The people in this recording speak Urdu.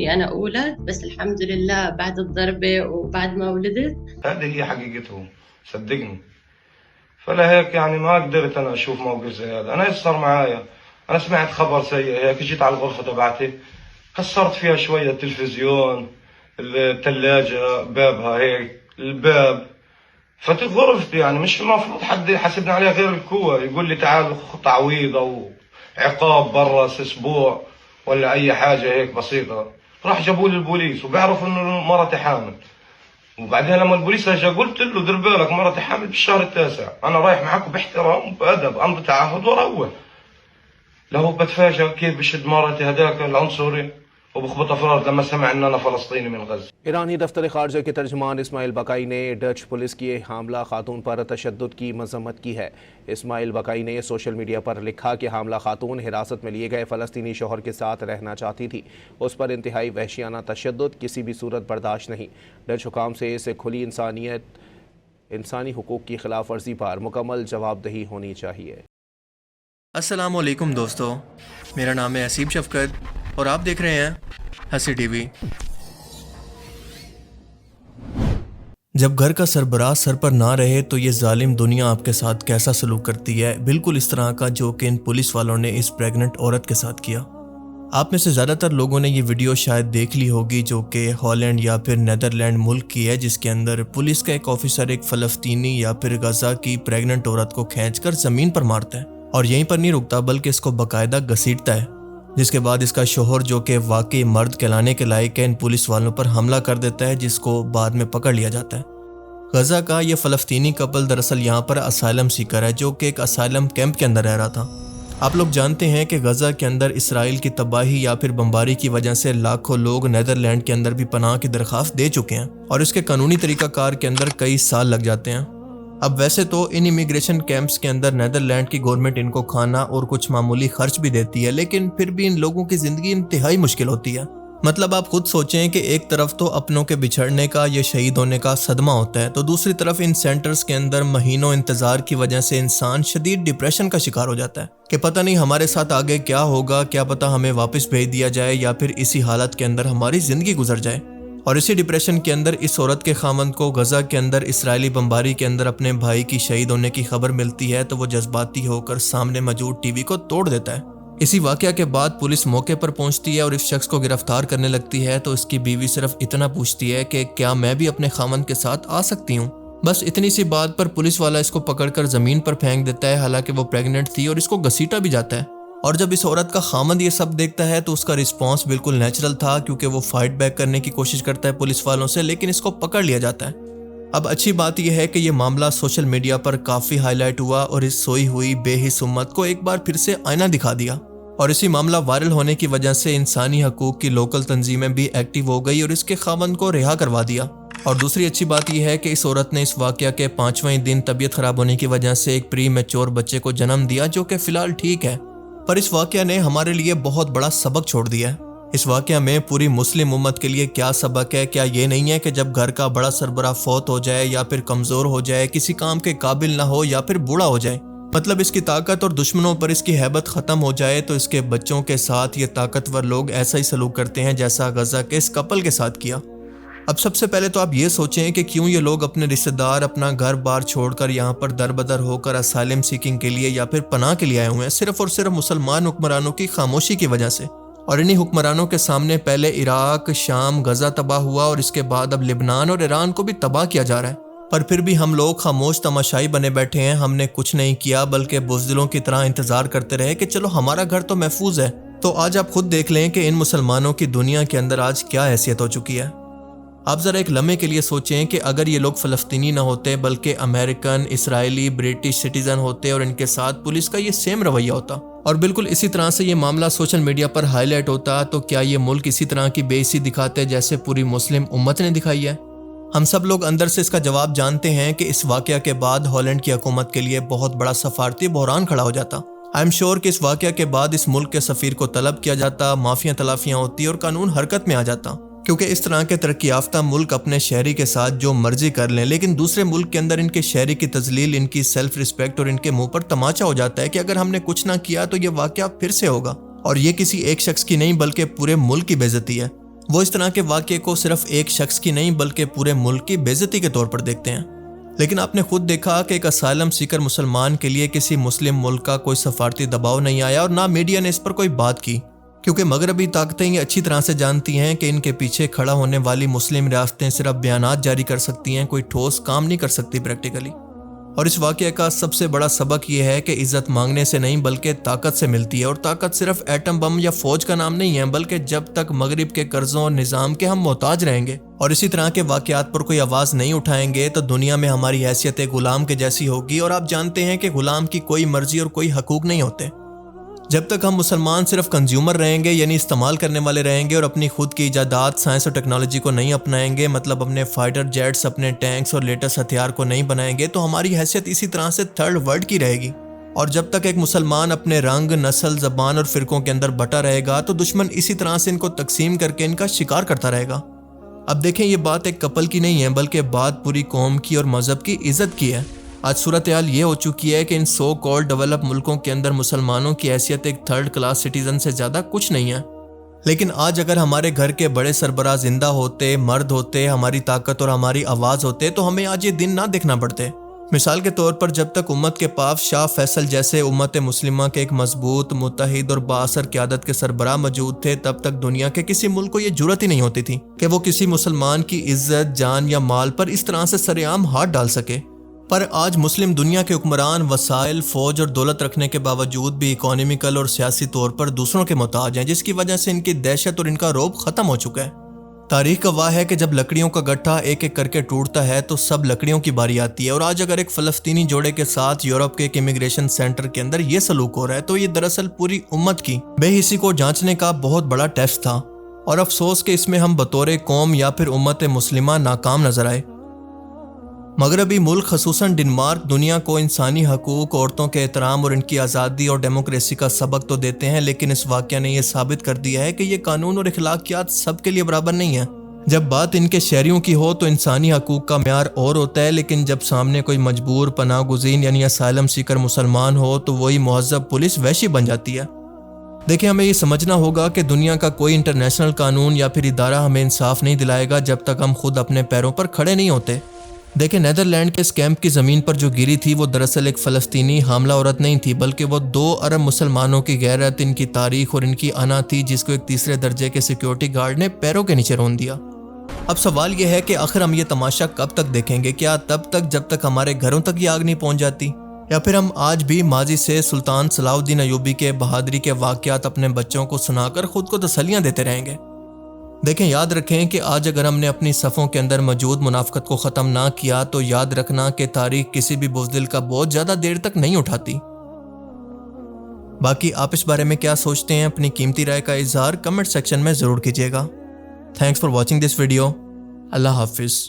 إني أنا أولد، بس الحمد لله بعد الضربة وبعد ما ولدت. هذه هي حقيقتهم، صدقني. فلا هيك يعني ما قدرت أنا أشوف موقف زي هذا. أنا إيش صار معايا؟ أنا سمعت خبر سيء هيك، جيت على الغرفة تبعتي كسرت فيها شوية، التلفزيون، الثلاجة، بابها هيك، الباب. فتت غرفتي، يعني مش المفروض حد يحاسبني عليها غير الكوة، يقول لي تعال خذ تعويض أو عقاب برا أسبوع ولا أي حاجة هيك بسيطة. راح جابوا لي البوليس وبيعرفوا إنه مرتي حامل. وبعدين لما البوليس اجى قلت له دير بالك مرتي حامل بالشهر التاسع، انا رايح معاكم باحترام وبادب، امضي تعهد واروح. لو بتفاجئ كيف بشد مرتي هذاك العنصري وبخبط افراد لما سمع ان انا فلسطيني من غزه. ایرانی دفتر خارجہ کے ترجمان اسماعیل بقائی نے ڈچ پولیس کی حاملہ خاتون پر تشدد کی مذمت کی ہے۔ اسماعیل بقائی نے سوشل میڈیا پر لکھا کہ حاملہ خاتون حراست میں لیے گئے فلسطینی شوہر کے ساتھ رہنا چاہتی تھی، اس پر انتہائی وحشیانہ تشدد کسی بھی صورت برداشت نہیں۔ ڈچ حکام سے اسے کھلی انسانی حقوق کی خلاف ورزی پر مکمل جواب دہی ہونی چاہیے۔ السلام علیکم دوستو، میرا نام ہے حسیب شفقت اور آپ دیکھ رہے ہیں ہنسی ٹی وی۔ جب گھر کا سربراہ سر پر نہ رہے تو یہ ظالم دنیا آپ کے ساتھ کیسا سلوک کرتی ہے، بالکل اس طرح کا جو کہ ان پولیس والوں نے اس پریگننٹ عورت کے ساتھ کیا۔ آپ میں سے زیادہ تر لوگوں نے یہ ویڈیو شاید دیکھ لی ہوگی، جو کہ ہالینڈ یا پھر نیدرلینڈ ملک کی ہے، جس کے اندر پولیس کا ایک آفیسر ایک فلسطینی یا پھر غزہ کی پریگننٹ عورت کو کھینچ کر زمین پر مارتا ہے، اور یہیں پر نہیں رکتا بلکہ اس کو باقاعدہ گھسیٹتا ہے، جس کے بعد اس کا شوہر جو کہ واقعی مرد کہلانے کے لائق ہے ان پولیس والوں پر حملہ کر دیتا ہے، جس کو بعد میں پکڑ لیا جاتا ہے۔ غزہ کا یہ فلسطینی کپل دراصل یہاں پر اسائلم سیکر ہے، جو کہ ایک اسائلم کیمپ کے اندر رہ رہا تھا۔ آپ لوگ جانتے ہیں کہ غزہ کے اندر اسرائیل کی تباہی یا پھر بمباری کی وجہ سے لاکھوں لوگ نیدرلینڈ کے اندر بھی پناہ کی درخواست دے چکے ہیں، اور اس کے قانونی طریقہ کار کے اندر کئی سال لگ جاتے ہیں۔ اب ویسے تو ان امیگریشن کیمپس کے اندر نیدرلینڈ کی گورنمنٹ ان کو کھانا اور کچھ معمولی خرچ بھی دیتی ہے، لیکن پھر بھی ان لوگوں کی زندگی انتہائی مشکل ہوتی ہے۔ مطلب آپ خود سوچیں کہ ایک طرف تو اپنوں کے بچھڑنے کا یا شہید ہونے کا صدمہ ہوتا ہے، تو دوسری طرف ان سینٹرز کے اندر مہینوں انتظار کی وجہ سے انسان شدید ڈپریشن کا شکار ہو جاتا ہے کہ پتہ نہیں ہمارے ساتھ آگے کیا ہوگا، کیا پتہ ہمیں واپس بھیج دیا جائے یا پھر اسی حالت کے اندر ہماری زندگی گزر جائے۔ اور اسی ڈپریشن کے اندر اس عورت کے خاوند کو غزہ کے اندر اسرائیلی بمباری کے اندر اپنے بھائی کی شہید ہونے کی خبر ملتی ہے، تو وہ جذباتی ہو کر سامنے موجود ٹی وی کو توڑ دیتا ہے۔ اسی واقعہ کے بعد پولیس موقع پر پہنچتی ہے اور اس شخص کو گرفتار کرنے لگتی ہے، تو اس کی بیوی صرف اتنا پوچھتی ہے کہ کیا میں بھی اپنے خاوند کے ساتھ آ سکتی ہوں؟ بس اتنی سی بات پر پولیس والا اس کو پکڑ کر زمین پر پھینک دیتا ہے، حالانکہ وہ پریگننٹ تھی، اور اس کو گھسیٹا بھی جاتا ہے۔ اور جب اس عورت کا خاوند یہ سب دیکھتا ہے تو اس کا رسپانس بالکل نیچرل تھا، کیونکہ وہ فائٹ بیک کرنے کی کوشش کرتا ہے پولیس والوں سے، لیکن اس کو پکڑ لیا جاتا ہے۔ اب اچھی بات یہ ہے کہ یہ معاملہ سوشل میڈیا پر کافی ہائی لائٹ ہوا اور اس سوئی ہوئی بے حس امت کو ایک بار پھر سے آئینہ دکھا دیا، اور اسی معاملہ وائرل ہونے کی وجہ سے انسانی حقوق کی لوکل تنظیمیں بھی ایکٹیو ہو گئی اور اس کے خاوند کو رہا کروا دیا۔ اور دوسری اچھی بات یہ ہے کہ اس عورت نے اس واقعہ کے 5ویں دن طبیعت خراب ہونے کی وجہ سے ایک پری میچور بچے کو جنم دیا، جو کہ فی الحال ٹھیک ہے۔ پر اس واقعہ نے ہمارے لیے بہت بڑا سبق چھوڑ دیا ہے۔ اس واقعہ میں پوری مسلم امت کے لیے کیا سبق ہے؟ کیا یہ نہیں ہے کہ جب گھر کا بڑا سربراہ فوت ہو جائے یا پھر کمزور ہو جائے، کسی کام کے قابل نہ ہو یا پھر بوڑھا ہو جائے، مطلب اس کی طاقت اور دشمنوں پر اس کی ہیبت ختم ہو جائے، تو اس کے بچوں کے ساتھ یہ طاقتور لوگ ایسا ہی سلوک کرتے ہیں جیسا غزہ کے اس کپل کے ساتھ کیا۔ اب سب سے پہلے تو آپ یہ سوچیں کہ کیوں یہ لوگ اپنے رشتہ دار، اپنا گھر بار چھوڑ کر یہاں پر در بدر ہو کر اسائلم سیکنگ کے لیے یا پھر پناہ کے لیے آئے ہوئے ہیں، صرف اور صرف مسلمان حکمرانوں کی خاموشی کی وجہ سے۔ اور انہی حکمرانوں کے سامنے پہلے عراق، شام، غزہ تباہ ہوا، اور اس کے بعد اب لبنان اور ایران کو بھی تباہ کیا جا رہا ہے، پر پھر بھی ہم لوگ خاموش تماشائی بنے بیٹھے ہیں۔ ہم نے کچھ نہیں کیا، بلکہ بزدلوں کی طرح انتظار کرتے رہے کہ چلو ہمارا گھر تو محفوظ ہے۔ تو آج آپ خود دیکھ لیں کہ ان مسلمانوں کی دنیا کے اندر آج کیا حیثیت ہو چکی ہے۔ آپ ذرا ایک لمحے کے لیے سوچیں کہ اگر یہ لوگ فلسطینی نہ ہوتے بلکہ امریکن، اسرائیلی، برٹش سٹیزن ہوتے اور ان کے ساتھ پولیس کا یہ سیم رویہ ہوتا اور بالکل اسی طرح سے یہ معاملہ سوشل میڈیا پر ہائی لائٹ ہوتا، تو کیا یہ ملک اسی طرح کی بے عزتی دکھاتے جیسے پوری مسلم امت نے دکھائی ہے؟ ہم سب لوگ اندر سے اس کا جواب جانتے ہیں کہ اس واقعہ کے بعد ہالینڈ کی حکومت کے لیے بہت بڑا سفارتی بحران کھڑا ہو جاتا۔ آئی ایم شیور کہ اس واقعہ کے بعد اس ملک کے سفیر کو طلب کیا جاتا، معافیاں تلافیاں ہوتی اور قانون حرکت میں آ جاتا، کیونکہ اس طرح کے ترقی یافتہ ملک اپنے شہری کے ساتھ جو مرضی کر لیں، لیکن دوسرے ملک کے اندر ان کے شہری کی تذلیل، ان کی سیلف ریسپیکٹ اور ان کے منہ پر تماچا ہو جاتا ہے کہ اگر ہم نے کچھ نہ کیا تو یہ واقعہ پھر سے ہوگا، اور یہ کسی ایک شخص کی نہیں بلکہ پورے ملک کی بے عزتی ہے۔ وہ اس طرح کے واقعے کو صرف ایک شخص کی نہیں بلکہ پورے ملک کی بے عزتی کے طور پر دیکھتے ہیں۔ لیکن آپ نے خود دیکھا کہ ایک اسائلم سیکر مسلمان کے لیے کسی مسلم ملک کا کوئی سفارتی دباؤ نہیں آیا اور نہ میڈیا نے اس پر کوئی بات کی، کیونکہ مغربی طاقتیں یہ اچھی طرح سے جانتی ہیں کہ ان کے پیچھے کھڑا ہونے والی مسلم ریاستیں صرف بیانات جاری کر سکتی ہیں، کوئی ٹھوس کام نہیں کر سکتی پریکٹیکلی۔ اور اس واقعے کا سب سے بڑا سبق یہ ہے کہ عزت مانگنے سے نہیں بلکہ طاقت سے ملتی ہے، اور طاقت صرف ایٹم بم یا فوج کا نام نہیں ہے، بلکہ جب تک مغرب کے قرضوں اور نظام کے ہم محتاج رہیں گے اور اسی طرح کے واقعات پر کوئی آواز نہیں اٹھائیں گے تو دنیا میں ہماری حیثیت غلام کے جیسی ہوگی، اور آپ جانتے ہیں کہ غلام کی کوئی مرضی اور کوئی حقوق نہیں ہوتے۔ جب تک ہم مسلمان صرف کنزیومر رہیں گے، یعنی استعمال کرنے والے رہیں گے، اور اپنی خود کی ایجادات، سائنس اور ٹیکنالوجی کو نہیں اپنائیں گے، مطلب اپنے فائٹر جیٹس، اپنے ٹینکس اور لیٹسٹ ہتھیار کو نہیں بنائیں گے، تو ہماری حیثیت اسی طرح سے تھرڈ ورلڈ کی رہے گی۔ اور جب تک ایک مسلمان اپنے رنگ، نسل، زبان اور فرقوں کے اندر بٹا رہے گا تو دشمن اسی طرح سے ان کو تقسیم کر کے ان کا شکار کرتا رہے گا۔ اب دیکھیں، یہ بات ایک کپل کی نہیں ہے بلکہ بات پوری قوم کی اور مذہب کی عزت کی ہے۔ آج صورتحال یہ ہو چکی ہے کہ ان سو کالڈ ڈیولپ ملکوں کے اندر مسلمانوں کی حیثیت ایک تھرڈ کلاس سٹیزن سے زیادہ کچھ نہیں ہے۔ لیکن آج اگر ہمارے گھر کے بڑے سربراہ زندہ ہوتے، مرد ہوتے، ہماری طاقت اور ہماری آواز ہوتے تو ہمیں آج یہ دن نہ دیکھنا پڑتے۔ مثال کے طور پر جب تک امت کے پاس شاہ فیصل جیسے امت مسلمہ کے ایک مضبوط، متحد اور بااثر قیادت کے سربراہ موجود تھے، تب تک دنیا کے کسی ملک کو یہ جرأت ہی نہیں ہوتی تھی کہ وہ کسی مسلمان کی عزت، جان یا مال پر اس طرح سے سرعام ہاتھ ڈال سکے۔ پر آج مسلم دنیا کے حکمران وسائل، فوج اور دولت رکھنے کے باوجود بھی اکانومیکل اور سیاسی طور پر دوسروں کے محتاج ہیں، جس کی وجہ سے ان کی دہشت اور ان کا رعب ختم ہو چکا ہے۔ تاریخ گواہ ہے کہ جب لکڑیوں کا گٹھا ایک ایک کر کے ٹوٹتا ہے تو سب لکڑیوں کی باری آتی ہے، اور آج اگر ایک فلسطینی جوڑے کے ساتھ یورپ کے ایک امیگریشن سینٹر کے اندر یہ سلوک ہو رہا ہے تو یہ دراصل پوری امت کی بے حسی کو جانچنے کا بہت بڑا ٹیسٹ تھا، اور افسوس کہ اس میں ہم بطور قوم یا پھر امت مسلمہ ناکام نظر آئے۔ مغربی ملک خصوصاً ڈنمارک دنیا کو انسانی حقوق، عورتوں کے احترام اور ان کی آزادی اور ڈیموکریسی کا سبق تو دیتے ہیں، لیکن اس واقعہ نے یہ ثابت کر دیا ہے کہ یہ قانون اور اخلاقیات سب کے لیے برابر نہیں ہیں۔ جب بات ان کے شہریوں کی ہو تو انسانی حقوق کا معیار اور ہوتا ہے، لیکن جب سامنے کوئی مجبور پناہ گزین یعنی اسائلم سیکر مسلمان ہو تو وہی مہذب پولیس وحشی بن جاتی ہے۔ دیکھیں، ہمیں یہ سمجھنا ہوگا کہ دنیا کا کوئی انٹرنیشنل قانون یا پھر ادارہ ہمیں انصاف نہیں دلائے گا جب تک ہم خود اپنے پیروں پر کھڑے نہیں ہوتے۔ دیکھیں، نیدرلینڈ کے اس کیمپ کی زمین پر جو گری تھی وہ دراصل ایک فلسطینی حاملہ عورت نہیں تھی، بلکہ وہ 2 ارب مسلمانوں کی غیرت، ان کی تاریخ اور ان کی انا تھی، جس کو ایک تیسرے درجے کے سیکیورٹی گارڈ نے پیروں کے نیچے رون دیا۔ اب سوال یہ ہے کہ آخر ہم یہ تماشا کب تک دیکھیں گے؟ کیا تب تک جب تک ہمارے گھروں تک یہ آگ نہیں پہنچ جاتی، یا پھر ہم آج بھی ماضی سے سلطان صلاح الدین ایوبی کے بہادری کے واقعات اپنے بچوں کو سنا کر خود کو تسلیاں دیتے رہیں گے؟ دیکھیں، یاد رکھیں کہ آج اگر ہم نے اپنی صفوں کے اندر موجود منافقت کو ختم نہ کیا تو یاد رکھنا کہ تاریخ کسی بھی بزدل کا بہت زیادہ دیر تک نہیں اٹھاتی۔ باقی آپ اس بارے میں کیا سوچتے ہیں؟ اپنی قیمتی رائے کا اظہار کمنٹ سیکشن میں ضرور کیجیے گا۔ Thanks for watching this video. اللہ حافظ۔